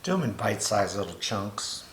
Do them in bite-sized little chunks.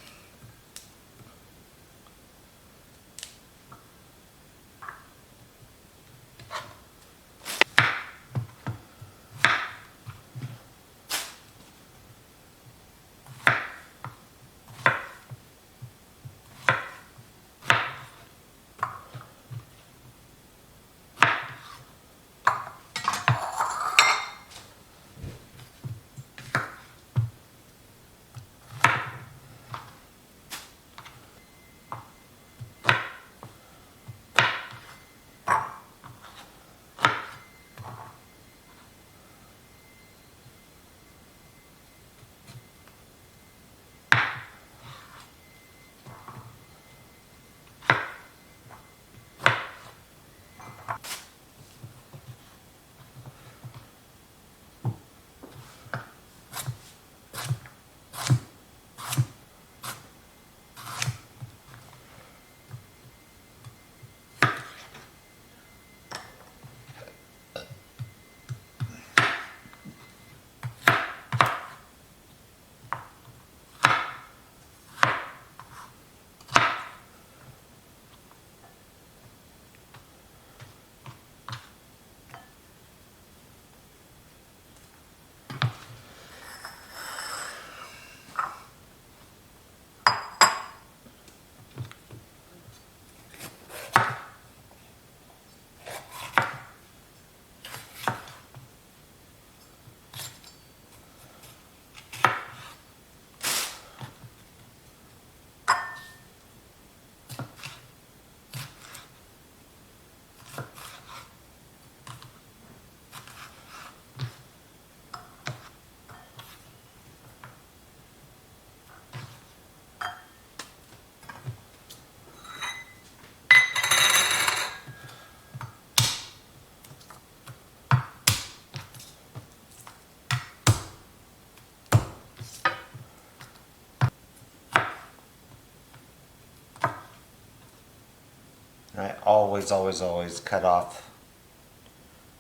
And I always cut off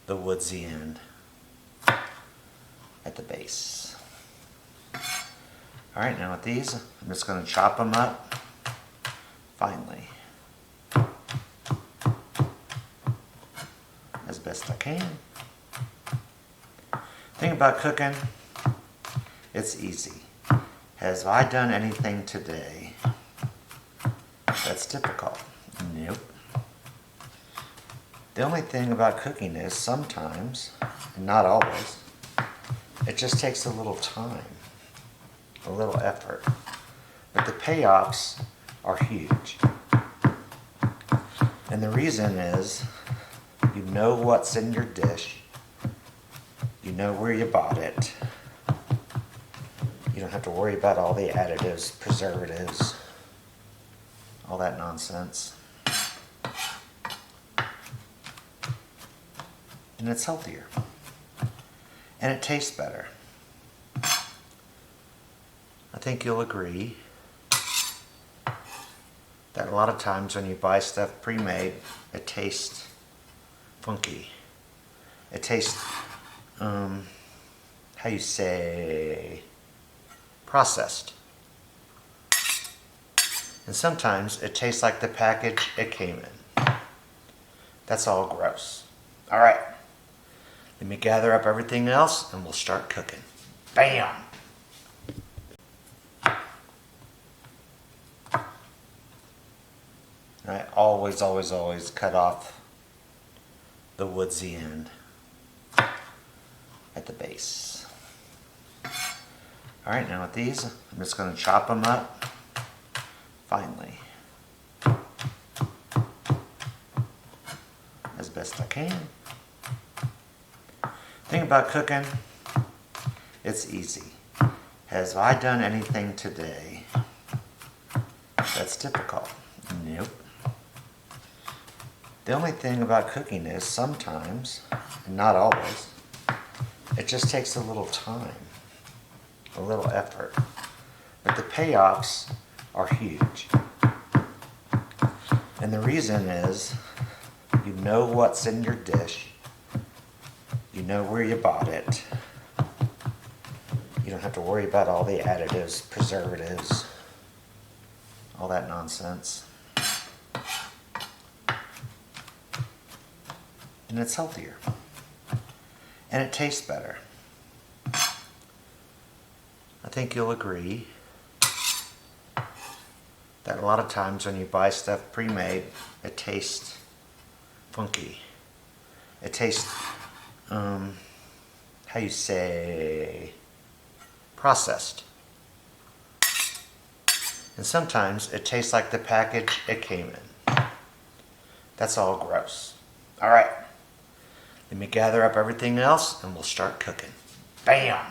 the woodsy end at the base. Alright, now with these, I'm just going to chop them up finely as best I can. Thing about cooking, it's easy. Have I done anything today that's difficult? Nope. The only thing about cooking is sometimes, and not always, it just takes a little time, a little effort. But the payoffs are huge. And the reason is, you know what's in your dish, you know where you bought it, you don't have to worry about all the additives, preservatives, all that nonsense. And it's healthier. And it tastes better. I think you'll agree that a lot of times when you buy stuff pre-made, it tastes funky. It tastes, how you say, processed. And sometimes it tastes like the package it came in. That's all gross. All right. Let me gather up everything else and we'll start cooking. Bam! I always cut off the woodsy end at the base. Alright, now with these, I'm just going to chop them up finely as best I can. Thing about cooking, it's easy. Have I done anything today that's difficult? Nope. The only thing about cooking is sometimes, and not always, it just takes a little time, a little effort. But the payoffs are huge. And the reason is, you know what's in your dish, you know where you bought it, you don't have to worry about all the additives, preservatives, all that nonsense. And it's healthier. And it tastes better. I think you'll agree that a lot of times when you buy stuff pre-made, it tastes funky. It tastes, how you say, processed. And sometimes it tastes like the package it came in. That's all gross. All right, let me gather up everything else and we'll start cooking. Bam!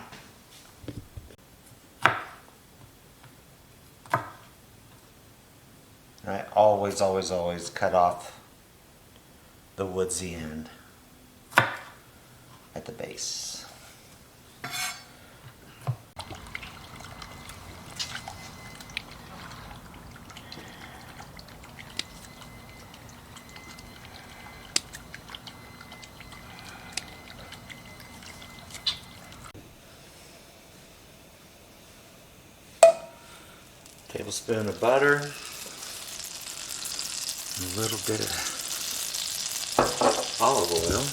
I always cut off the woodsy end at the base. Tablespoon of butter. A little bit of olive oil.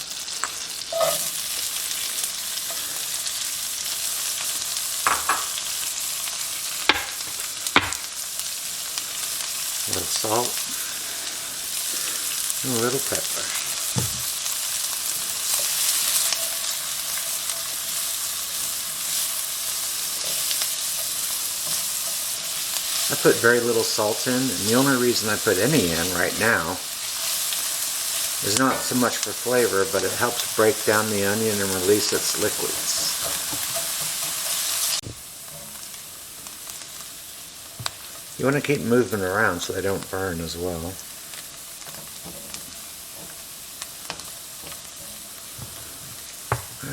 A little salt. And a little pepper. I put very little salt in, and the only reason I put any in right now is not so much for flavor, but it helps break down the onion and release its liquids. You want to keep moving around so they don't burn as well.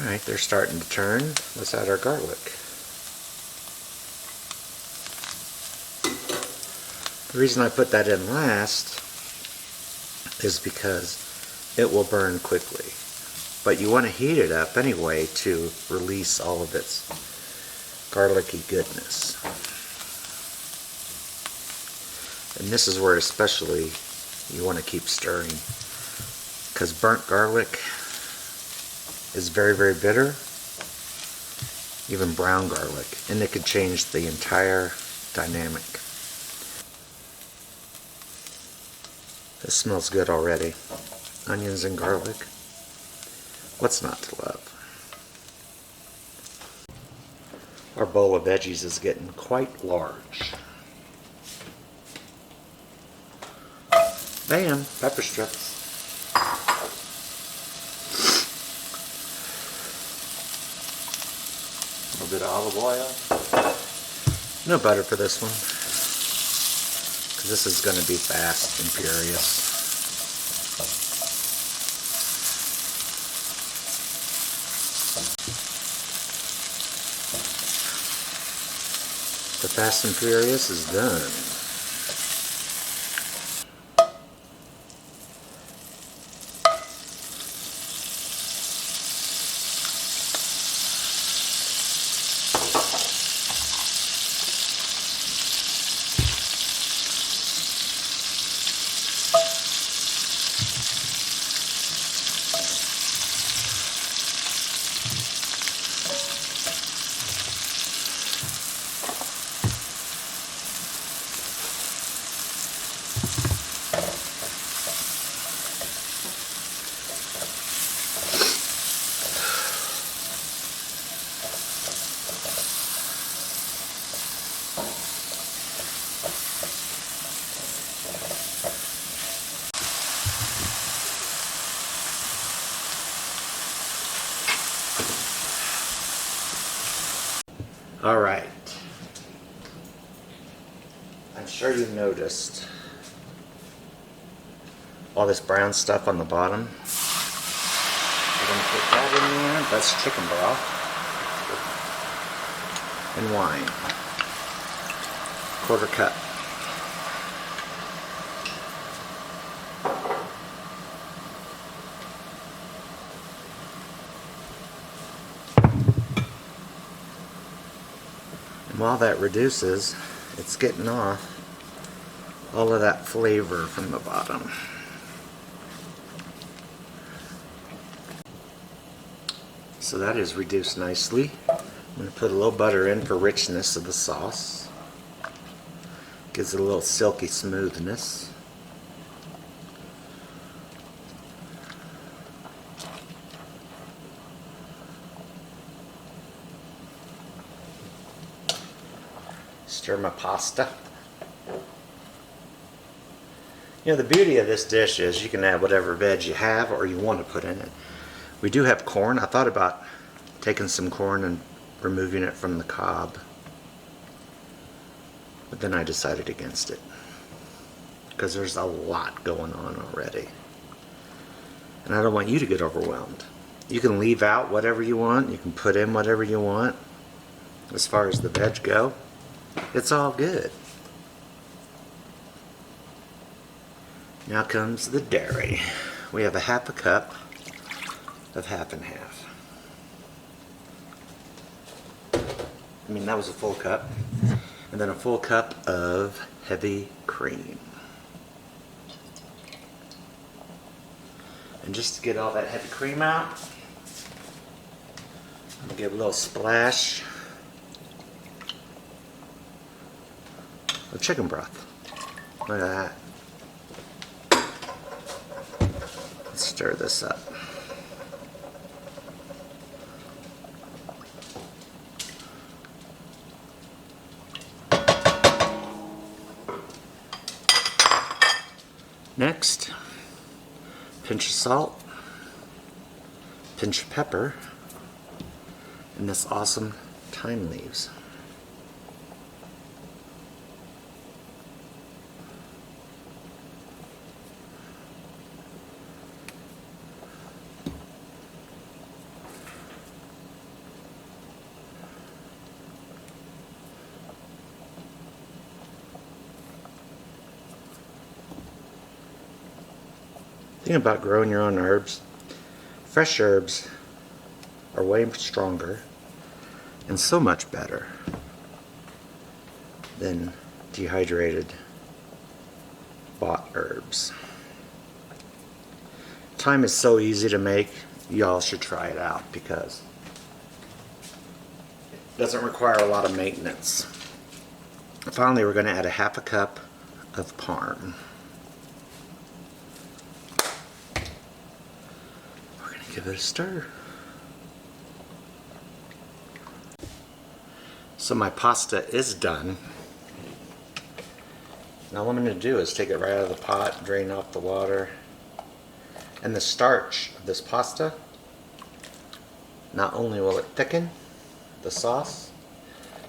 Alright, they're starting to turn. Let's add our garlic. The reason I put that in last is because it will burn quickly. But you want to heat it up anyway to release all of its garlicky goodness. And this is where especially you want to keep stirring, because burnt garlic is very, very bitter, even brown garlic, and it could change the entire dynamic. This smells good already. Onions and garlic. What's not to love? Our bowl of veggies is getting quite large. Bam! Pepper strips. A little bit of olive oil. No butter for this one, because this is going to be fast and furious. The Fast and Furious is done. All right. I'm sure you noticed all this brown stuff on the bottom. We're going to put that in there. That's chicken broth and wine. Quarter cup. While that reduces, it's getting off all of that flavor from the bottom. So that is reduced nicely. I'm going to put a little butter in for richness of the sauce. Gives it a little silky smoothness. Stir my pasta. You know, the beauty of this dish is you can add whatever veg you have or you want to put in it. We do have corn. I thought about taking some corn and removing it from the cob, but then I decided against it because there's a lot going on already, and I don't want you to get overwhelmed. You can leave out whatever you want. You can put in whatever you want. As far as the veg go, it's all good. Now comes the dairy. We have a half a cup of half and half. I mean, that was a full cup. And then a full cup of heavy cream. And just to get all that heavy cream out, I'm gonna give a little splash of chicken broth. Look at that. Let's stir this up. Next, pinch of salt, pinch of pepper, and this awesome thyme leaves. The thing about growing your own herbs, fresh herbs are way stronger and so much better than dehydrated bought herbs. Thyme is so easy to make, y'all should try it out because it doesn't require a lot of maintenance. Finally, we're going to add a half a cup of parm. Give it a stir. So my pasta is done. Now what I'm going to do is take it right out of the pot, drain off the water, and the starch of this pasta, not only will it thicken the sauce,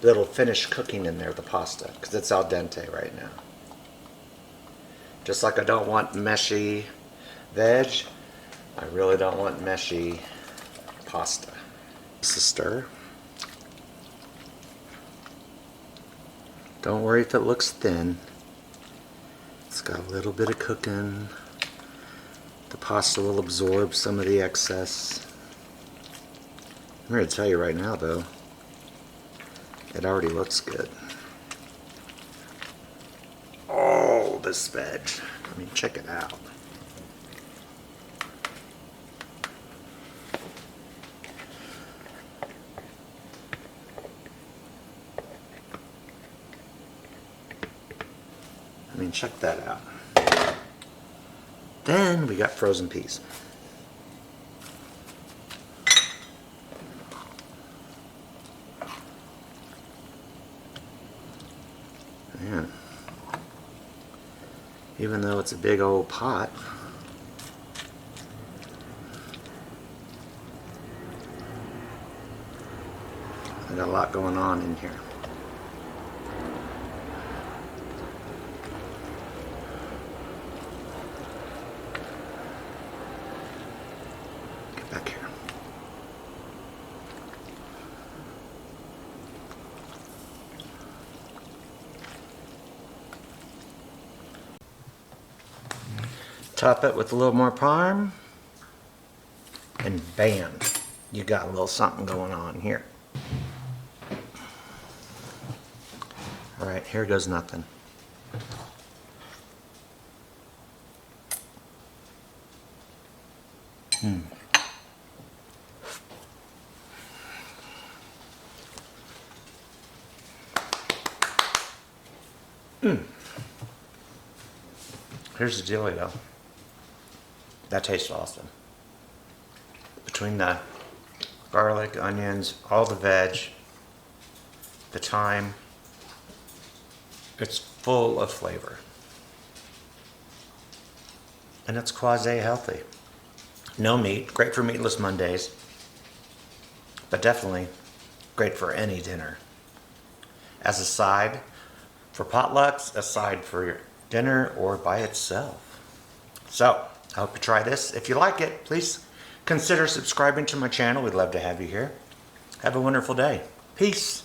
but it'll finish cooking in there, the pasta, because it's al dente right now. Just like I don't want meshy veg, I really don't want meshy pasta. Just a stir. Don't worry if it looks thin. It's got a little bit of cooking. The pasta will absorb some of the excess. I'm going to tell you right now though, it already looks good. Oh, this veg. I mean, check it out. I mean, check that out. Then we got frozen peas. Man, even though it's a big old pot, I got a lot going on in here. Back here. Top it with a little more parm, and bam, you got a little something going on here. All right, here goes nothing. Here's the dealio. That tastes awesome. Between the garlic, onions, all the veg, the thyme, it's full of flavor. And it's quasi-healthy. No meat, great for meatless Mondays, but definitely great for any dinner. As a side for potlucks, a side for your dinner, or by itself. So, I hope you try this. If you like it, please consider subscribing to my channel. We'd love to have you here. Have a wonderful day. Peace.